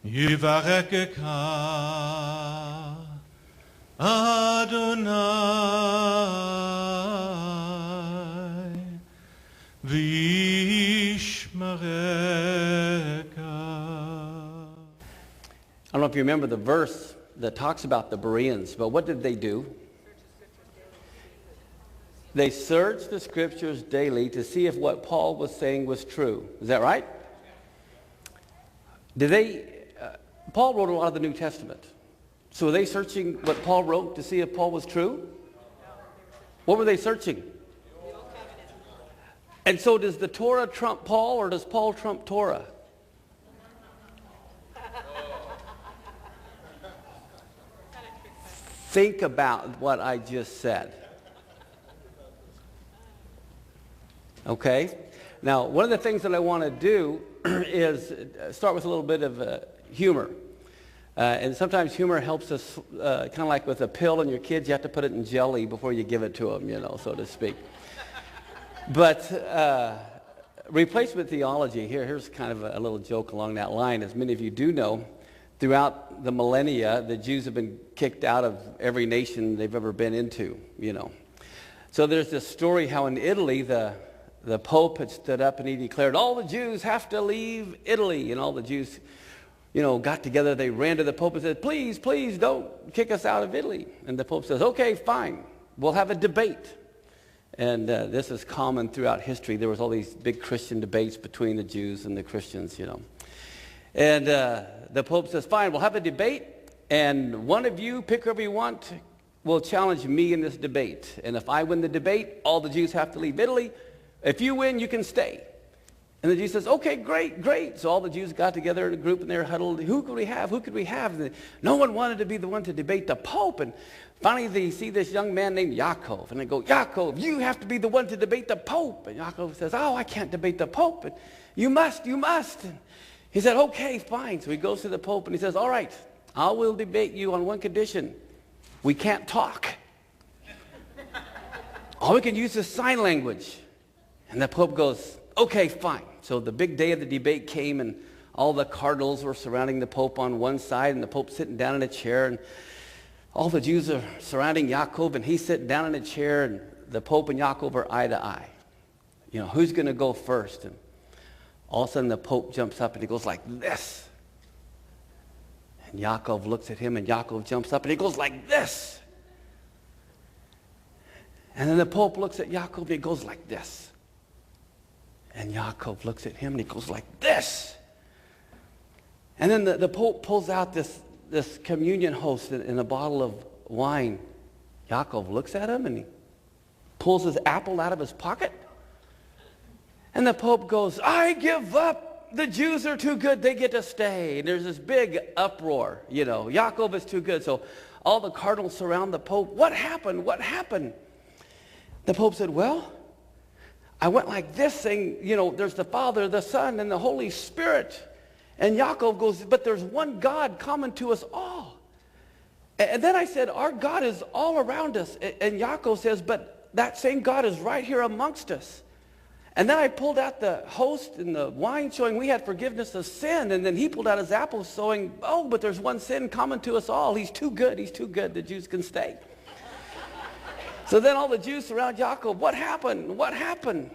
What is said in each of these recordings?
Yivarekeka Adonai Vishmareka. I don't know if you remember the verse that talks about the Bereans, but what did they do? They searched the scriptures daily to see if what Paul was saying was true. Is that right? Paul wrote a lot of the New Testament. So were they searching what Paul wrote to see if Paul was true? What were they searching? And so does the Torah trump Paul, or does Paul trump Torah? Think about what I just said. Okay? Now, one of the things that I want to do is start with a little bit of humor. And sometimes humor helps us, kind of like with a pill in your kids, you have to put it in jelly before you give it to them, so to speak. But replacement theology, here's kind of a little joke along that line. As many of you do know, throughout the millennia, the Jews have been kicked out of every nation they've ever been into, So there's this story how in Italy, the Pope had stood up and he declared, all the Jews have to leave Italy. And all the Jews, got together. They ran to the Pope and said, please, please don't kick us out of Italy. And the Pope says, okay, fine. We'll have a debate. And this is common throughout history. There was all these big Christian debates between the Jews and the Christians, And the Pope says, fine, we'll have a debate. And one of you, pick whoever you want, will challenge me in this debate. And if I win the debate, all the Jews have to leave Italy. If you win, you can stay. And the Jew says, okay, great, great. So all the Jews got together in a group and they were huddled. Who could we have? Who could we have? And no one wanted to be the one to debate the Pope. And finally they see this young man named Yaakov. And they go, Yaakov, you have to be the one to debate the Pope. And Yaakov says, oh, I can't debate the Pope. And you must. And he said, okay, fine. So he goes to the Pope and he says, all right, I will debate you on one condition. We can't talk. All we can use is sign language. And the Pope goes, okay, fine. So the big day of the debate came and all the cardinals were surrounding the Pope on one side and the Pope sitting down in a chair and all the Jews are surrounding Yaakov and he's sitting down in a chair and the Pope and Yaakov are eye to eye. Who's going to go first? And all of a sudden the Pope jumps up and he goes like this. And Yaakov looks at him and Yaakov jumps up and he goes like this. And then the Pope looks at Yaakov and he goes like this. And Yaakov looks at him and he goes like this. And then the Pope pulls out this communion host in a bottle of wine. Yaakov looks at him and he pulls his apple out of his pocket. And the Pope goes, I give up. The Jews are too good. They get to stay. And there's this big uproar. Yaakov is too good. So all the cardinals surround the Pope. What happened? What happened? The Pope said, well, I went like this saying, there's the Father, the Son, and the Holy Spirit. And Yaakov goes, but there's one God common to us all. And then I said, our God is all around us. And Yaakov says, but that same God is right here amongst us. And then I pulled out the host and the wine showing we had forgiveness of sin. And then he pulled out his apple showing, oh, but there's one sin common to us all. He's too good. He's too good. The Jews can stay. So then all the Jews surround Yaakov. What happened? What happened?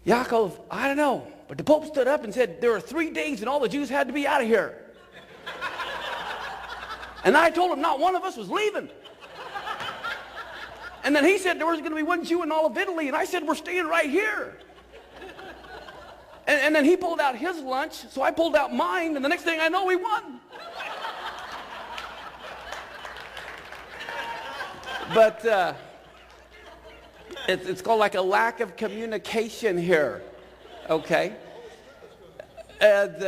Yaakov, I don't know. But the Pope stood up and said, there are 3 days and all the Jews had to be out of here. And I told him not one of us was leaving. And then he said there was going to be one Jew in all of Italy. And I said, we're staying right here. And then he pulled out his lunch. So I pulled out mine. And the next thing I know, we won. But it's called like a lack of communication here, okay? And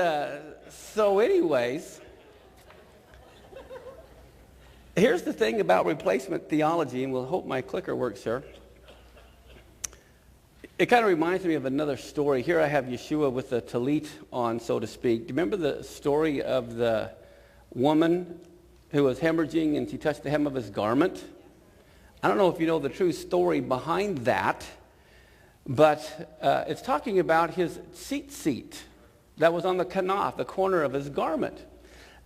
so anyways, here's the thing about replacement theology, and we'll hope my clicker works here. It kind of reminds me of another story. Here I have Yeshua with the tallit on, so to speak. Do you remember the story of the woman who was hemorrhaging and she touched the hem of his garment? I don't know if you know the true story behind that, but it's talking about his seat. that was on the kanaf, the corner of his garment.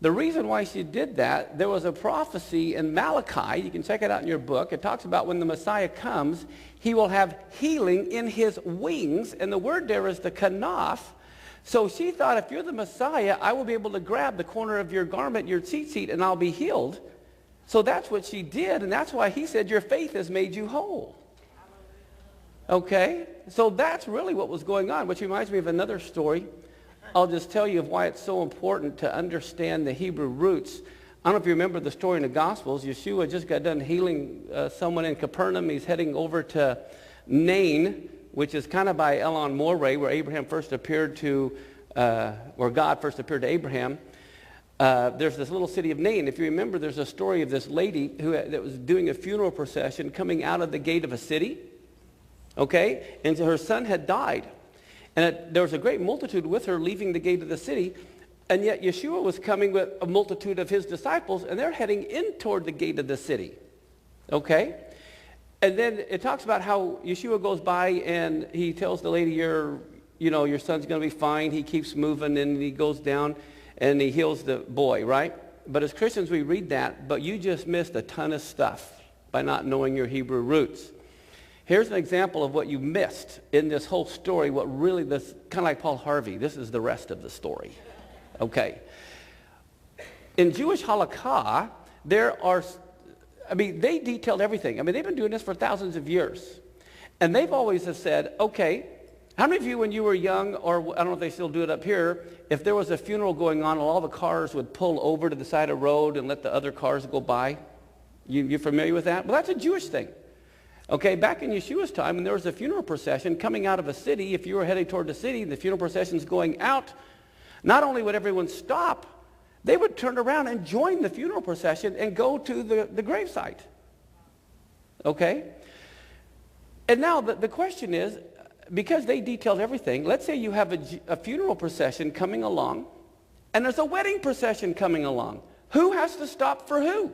The reason why she did that, there was a prophecy in Malachi. You can check it out in your book. It talks about when the Messiah comes, he will have healing in his wings. And the word there is the kanaf. So she thought, if you're the Messiah, I will be able to grab the corner of your garment, your seat, and I'll be healed. So that's what she did. And that's why he said, your faith has made you whole. Okay? So that's really what was going on, which reminds me of another story. I'll just tell you of why it's so important to understand the Hebrew roots. I don't know if you remember the story in the Gospels. Yeshua just got done healing someone in Capernaum. He's heading over to Nain, which is kind of by Elon Moreh, where Abraham first appeared to, where God first appeared to Abraham. There's this little city of Nain. If you remember, there's a story of this lady that was doing a funeral procession coming out of the gate of a city. Okay? And her son had died. And there was a great multitude with her leaving the gate of the city, and yet Yeshua was coming with a multitude of his disciples, and they're heading in toward the gate of the city. Okay? And then it talks about how Yeshua goes by, and he tells the lady, your son's going to be fine. He keeps moving, and he goes down, and he heals the boy, right? But as Christians, we read that, but you just missed a ton of stuff by not knowing your Hebrew roots. Here's an example of what you missed in this whole story, what really, this kind of like Paul Harvey, this is the rest of the story. Okay. In Jewish halakha, they detailed everything. They've been doing this for thousands of years. And they've always have said, okay, how many of you when you were young, or I don't know if they still do it up here, if there was a funeral going on, all the cars would pull over to the side of the road and let the other cars go by? You familiar with that? Well, that's a Jewish thing. Okay, back in Yeshua's time, when there was a funeral procession coming out of a city, if you were heading toward the city and the funeral procession's going out, not only would everyone stop, they would turn around and join the funeral procession and go to the gravesite. Okay? And now the question is, because they detailed everything, let's say you have a funeral procession coming along, and there's a wedding procession coming along. Who has to stop for who?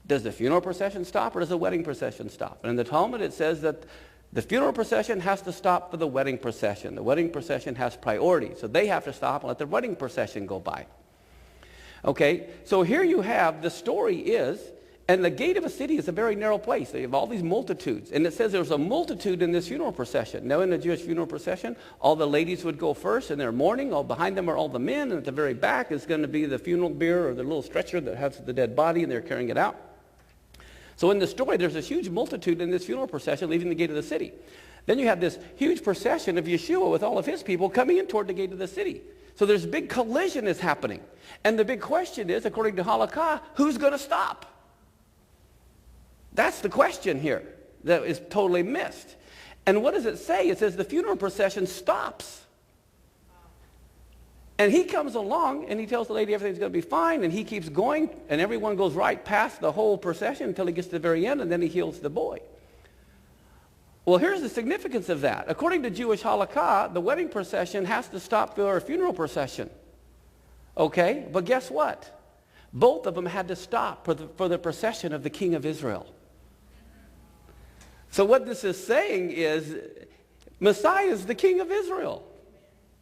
Does the funeral procession stop, or does the wedding procession stop? And in the Talmud, it says that the funeral procession has to stop for the wedding procession. The wedding procession has priority, so they have to stop and let the wedding procession go by. Okay, so here you have, the story is, and the gate of a city is a very narrow place. They have all these multitudes, and it says there's a multitude in this funeral procession. Now, in the Jewish funeral procession, all the ladies would go first, and they're mourning. All behind them are all the men, and at the very back is going to be the funeral bier, or the little stretcher that has the dead body, and they're carrying it out. So in the story, there's a huge multitude in this funeral procession leaving the gate of the city. Then you have this huge procession of Yeshua with all of his people coming in toward the gate of the city. So there's a big collision is happening. And the big question is, according to halakha, who's going to stop? That's the question here that is totally missed. And what does it say? It says the funeral procession stops. And he comes along, and he tells the lady everything's going to be fine, and he keeps going, and everyone goes right past the whole procession until he gets to the very end, and then he heals the boy. Well, here's the significance of that. According to Jewish halakha, the wedding procession has to stop for a funeral procession. Okay? But guess what? Both of them had to stop for the procession of the King of Israel. So what this is saying is, Messiah is the King of Israel.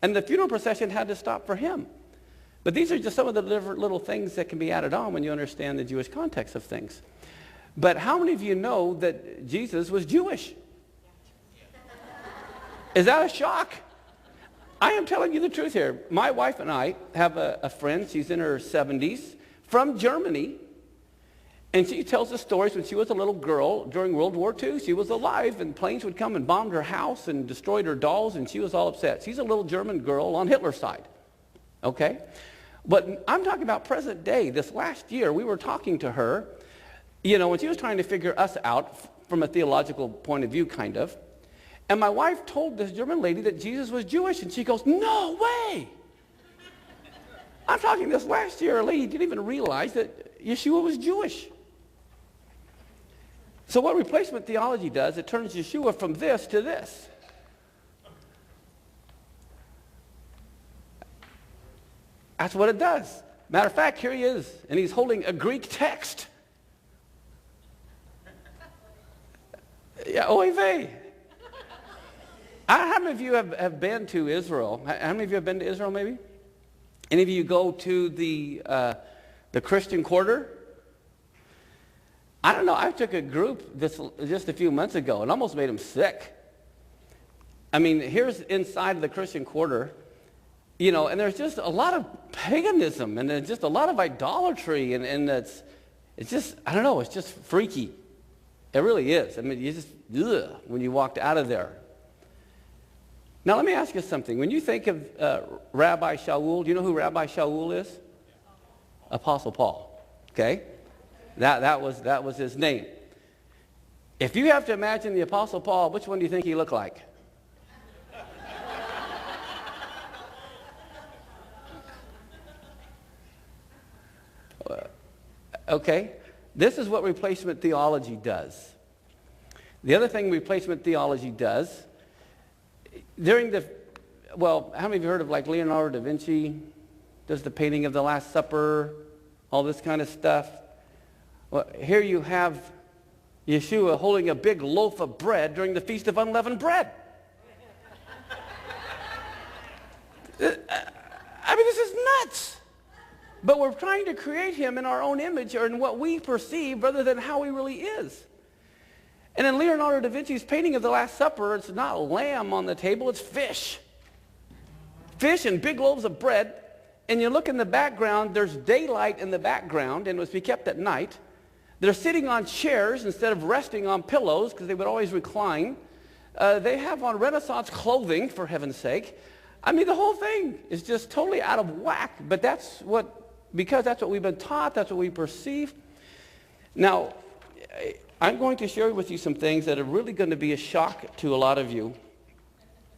And the funeral procession had to stop for him. But these are just some of the little things that can be added on when you understand the Jewish context of things. But how many of you know that Jesus was Jewish? Is that a shock? I am telling you the truth here. My wife and I have a friend, she's in her 70s, from Germany. And she tells us stories when she was a little girl during World War II. She was alive, and planes would come and bombed her house and destroyed her dolls, and she was all upset. She's a little German girl on Hitler's side. Okay? But I'm talking about present day. This last year, we were talking to her, when she was trying to figure us out from a theological point of view, kind of. And my wife told this German lady that Jesus was Jewish, and she goes, "No way!" I'm talking this last year, a lady didn't even realize that Yeshua was Jewish. So what replacement theology does, it turns Yeshua from this to this. That's what it does. Matter of fact, here he is, and he's holding a Greek text. Yeah, oy vey. How many of you have been to Israel? How many of you have been to Israel maybe? Any of you go to the Christian Quarter? I don't know. I took a group just a few months ago and almost made them sick. I mean, here's inside of the Christian Quarter, you know, and there's just a lot of paganism and there's just a lot of idolatry, and it's just, I don't know, it's just freaky. It really is. I mean, you just, when you walked out of there. Now, let me ask you something. When you think of Rabbi Shaul, do you know who Rabbi Shaul is? Apostle Paul. Okay? That was his name. If you have to imagine the Apostle Paul, which one do you think he looked like? Okay? This is what replacement theology does. The other thing replacement theology does, how many of you heard of like Leonardo da Vinci? Does the painting of the Last Supper, all this kind of stuff. Well, here you have Yeshua holding a big loaf of bread during the Feast of Unleavened Bread. I mean, this is nuts. But we're trying to create him in our own image or in what we perceive rather than how he really is. And in Leonardo da Vinci's painting of the Last Supper, it's not lamb on the table, it's fish. Fish and big loaves of bread. And you look in the background, there's daylight in the background, and it was to be kept at night. They're sitting on chairs instead of resting on pillows because they would always recline. They have on Renaissance clothing, for heaven's sake. I mean, the whole thing is just totally out of whack. But because that's what we've been taught, that's what we perceive. Now, I'm going to share with you some things that are really going to be a shock to a lot of you.